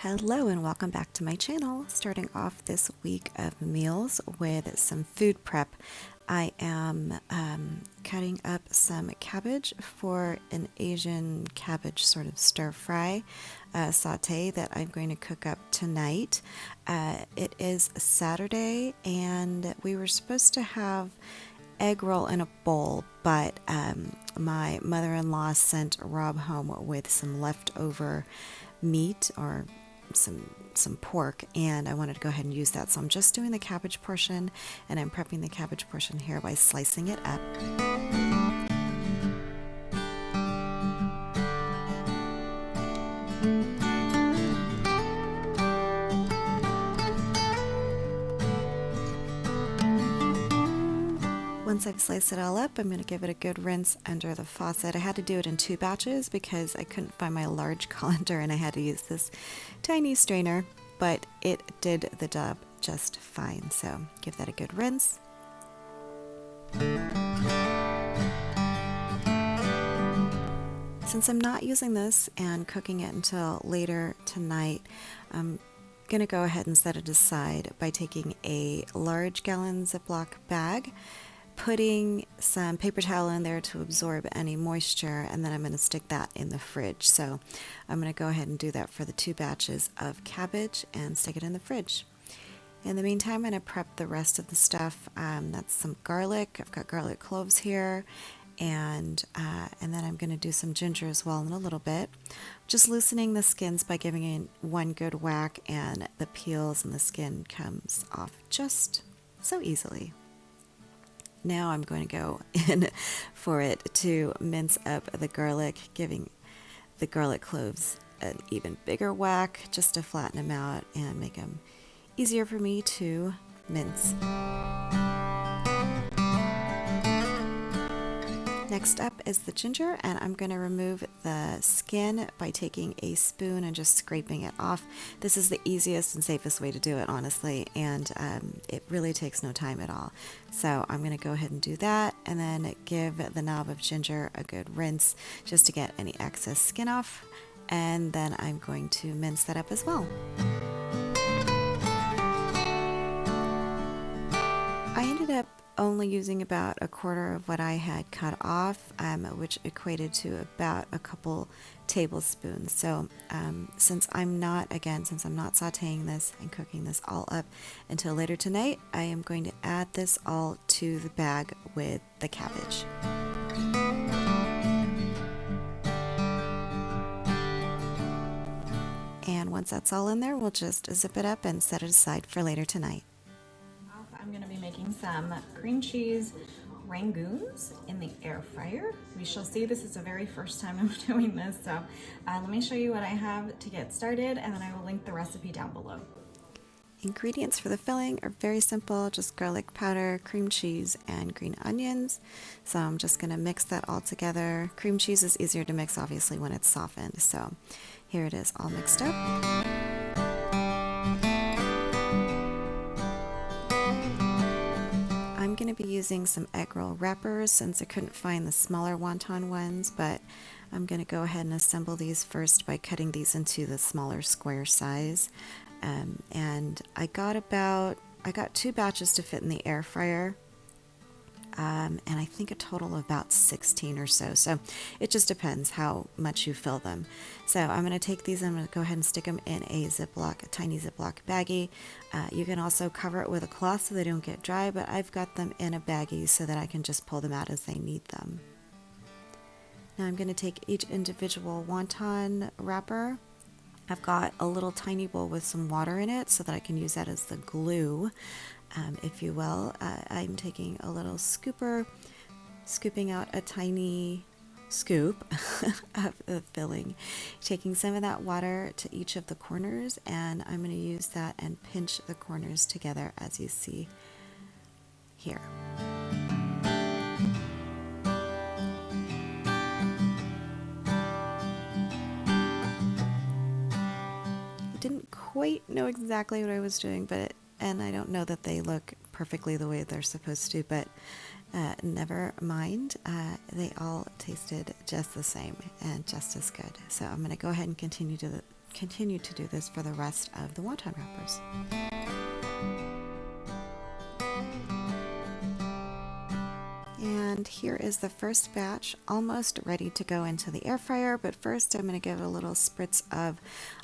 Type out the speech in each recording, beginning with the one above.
Hello and welcome back to my channel. Starting off this week of meals with some food prep. I am cutting up some cabbage for an Asian cabbage sort of stir fry saute that I'm going to cook up tonight. It is Saturday and we were supposed to have egg roll in a bowl, but my mother-in-law sent Rob home with some leftover meat or some pork, and I wanted to go ahead and use that. So I'm just doing the cabbage portion, and I'm prepping the cabbage portion here by slicing it up. Once I've sliced it all up, I'm going to give it a good rinse under the faucet. I had to do it in 2 batches because I couldn't find my large colander and I had to use this tiny strainer, but it did the job just fine. So give that a good rinse. Since I'm not using this and cooking it until later tonight, I'm going to go ahead and set it aside by taking a large gallon Ziploc bag, putting some paper towel in there to absorb any moisture, and then I'm going to stick that in the fridge. So I'm going to go ahead and do that for the 2 batches of cabbage and stick it in the fridge. In the meantime, I'm going to prep the rest of the stuff. That's some garlic. I've got garlic cloves here, and then I'm going to do some ginger as well in a little bit. Just loosening the skins by giving it one good whack, and the peels and the skin comes off just so easily. Now I'm going to go in for it to mince up the garlic, giving the garlic cloves an even bigger whack just to flatten them out and make them easier for me to mince. Next up is the ginger, and I'm going to remove the skin by taking a spoon and just scraping it off. This is the easiest and safest way to do it, honestly, and it really takes no time at all. So I'm going to go ahead and do that, and then give the knob of ginger a good rinse just to get any excess skin off, and then I'm going to mince that up as well. I ended up only using about a quarter of what I had cut off, which equated to about a couple tablespoons. So since I'm not sauteing this and cooking this all up until later tonight, I am going to add this all to the bag with the cabbage. And once that's all in there, we'll just zip it up and set it aside for later tonight. I'm going to be making some cream cheese rangoons in the air fryer. We shall see. This is the very first time I'm doing this, so let me show you what I have to get started, and then I will link the recipe down below. Ingredients for the filling are very simple, just garlic powder, cream cheese, and green onions. So I'm just going to mix that all together. Cream cheese is easier to mix, obviously, when it's softened. So here it is all mixed up. I'm going to be using some egg roll wrappers since I couldn't find the smaller wonton ones, but I'm going to go ahead and assemble these first by cutting these into the smaller square size. And I got 2 batches to fit in the air fryer, and I think a total of about 16 or so. So it just depends how much you fill them. So I'm going to take these and I'm going to go ahead and stick them in a tiny Ziploc baggie. You can also cover it with a cloth so they don't get dry, but I've got them in a baggie so that I can just pull them out as I need them. Now I'm going to take each individual wonton wrapper. I've got a little tiny bowl with some water in it so that I can use that as the glue, if you will. I'm taking a little scooper, scooping out a tiny scoop of the filling, taking some of that water to each of the corners, and I'm going to use that and pinch the corners together as you see here. Didn't quite know exactly what I was doing, and I don't know that they look perfectly the way they're supposed to, but never mind. They all tasted just the same and just as good. So I'm going to go ahead and continue to continue to do this for the rest of the wonton wrappers. And here is the first batch, almost ready to go into the air fryer, but first I'm going to give it a little spritz of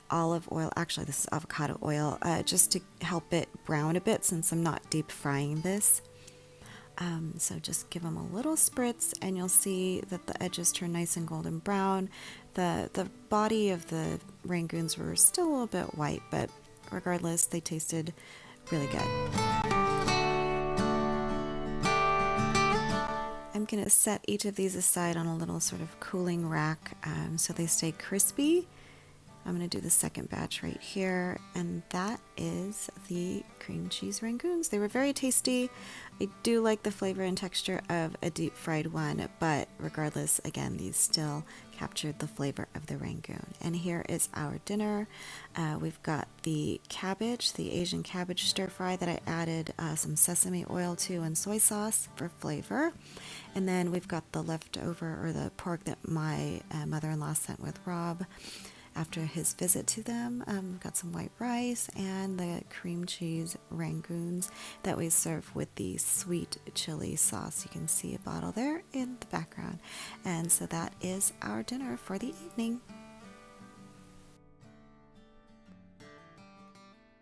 olive oil. Actually, this is avocado oil, just to help it brown a bit since I'm not deep frying this. So just give them a little spritz and you'll see that the edges turn nice and golden brown. The body of the rangoons were still a little bit white, but regardless, they tasted really good. I'm going to set each of these aside on a little sort of cooling rack so they stay crispy. I'm going to do the second batch right here, and that is the cream cheese rangoons. They were very tasty. I do like the flavor and texture of a deep fried one, but regardless, again, these still captured the flavor of the rangoon. And here is our dinner. We've got the cabbage, the Asian cabbage stir fry that I added some sesame oil to and soy sauce for flavor. And then we've got the leftover, or the pork that my mother-in-law sent with Rob after his visit to them. We've got some white rice and the cream cheese rangoons that we serve with the sweet chili sauce. You can see a bottle there in the background. And so that is our dinner for the evening.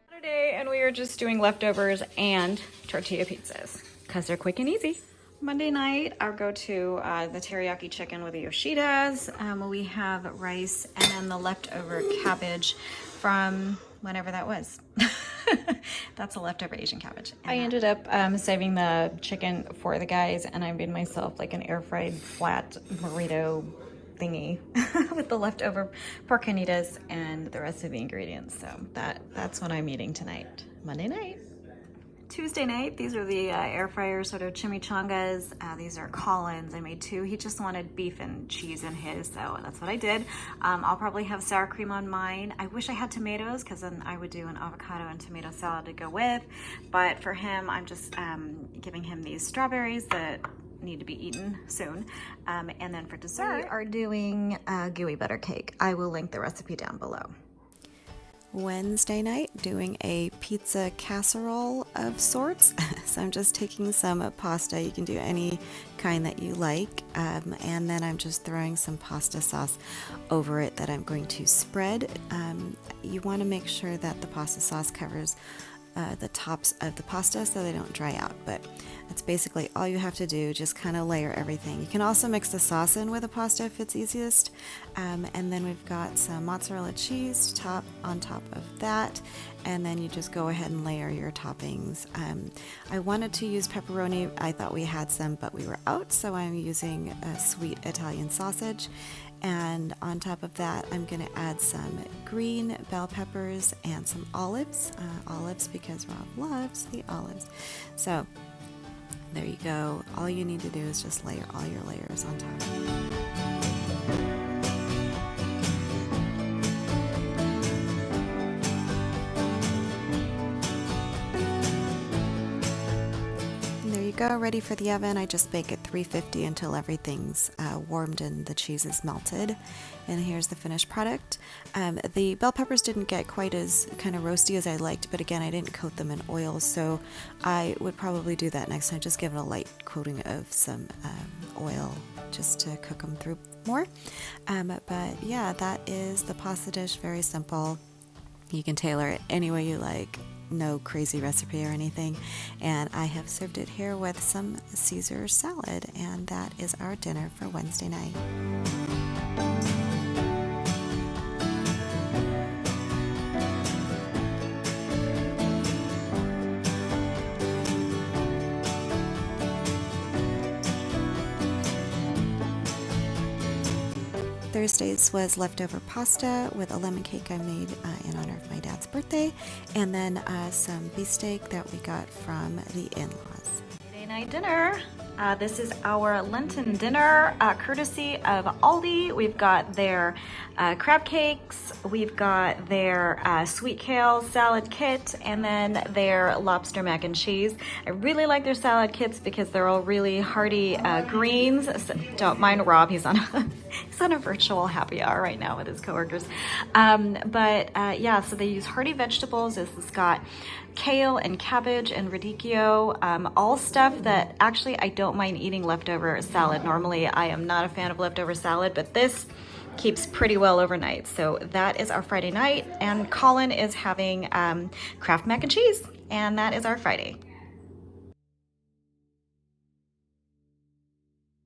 Saturday, and we are just doing leftovers and tortilla pizzas because they're quick and easy. Monday night, our go-to, the teriyaki chicken with the Yoshidas. We have rice and then the leftover cabbage from whenever that was. That's a leftover Asian cabbage. And I ended up saving the chicken for the guys, and I made myself like an air-fried flat burrito thingy with the leftover pork carnitas and the rest of the ingredients. So that's what I'm eating tonight, Monday night. Tuesday night, these are the air fryer sort of chimichangas. These are Colin's. I made two. He just wanted beef and cheese in his, so that's what I did. I'll probably have sour cream on mine. I wish I had tomatoes because then I would do an avocado and tomato salad to go with. But for him, I'm just giving him these strawberries that need to be eaten soon. And then for dessert, we are doing a gooey butter cake. I will link the recipe down below. Wednesday night, doing a pizza casserole of sorts. So I'm just taking some pasta. You can do any kind that you like. And then I'm just throwing some pasta sauce over it that I'm going to spread. You want to make sure that the pasta sauce covers the tops of the pasta so they don't dry out, but that's basically all you have to do. Just kind of layer everything. You can also mix the sauce in with the pasta if it's easiest, and then we've got some mozzarella cheese on top of that, and then you just go ahead and layer your toppings. I wanted to use pepperoni. I thought we had some, but we were out, so I'm using a sweet Italian sausage. And on top of that, I'm going to add some green bell peppers and some olives. Olives because Rob loves the olives. So there you go. All you need to do is just layer all your layers on top. Go ready for the oven. I just bake at 350 until everything's warmed and the cheese is melted. And here's the finished product. The bell peppers didn't get quite as kind of roasty as I liked, but again, I didn't coat them in oil, so I would probably do that next time. Just give it a light coating of some oil just to cook them through more. But yeah, that is the pasta dish. Very simple. You can tailor it any way you like. No crazy recipe or anything. And I have served it here with some Caesar salad, and that is our dinner for Wednesday night. Thursdays was leftover pasta with a lemon cake I made in honor of my dad's birthday, and then some beefsteak that we got from the in-laws. Friday night dinner. This is our Lenten dinner, courtesy of Aldi. We've got their crab cakes, we've got their sweet kale salad kit, and then their lobster mac and cheese. I really like their salad kits because they're all really hearty greens. So don't mind Rob, he's on He's on a virtual happy hour right now with his coworkers. Yeah, so they use hearty vegetables. This has got kale and cabbage and radicchio, all stuff that actually I don't mind eating leftover salad. Normally I am not a fan of leftover salad, but this keeps pretty well overnight. So that is our Friday night, and Colin is having Kraft mac and cheese, and that is our Friday.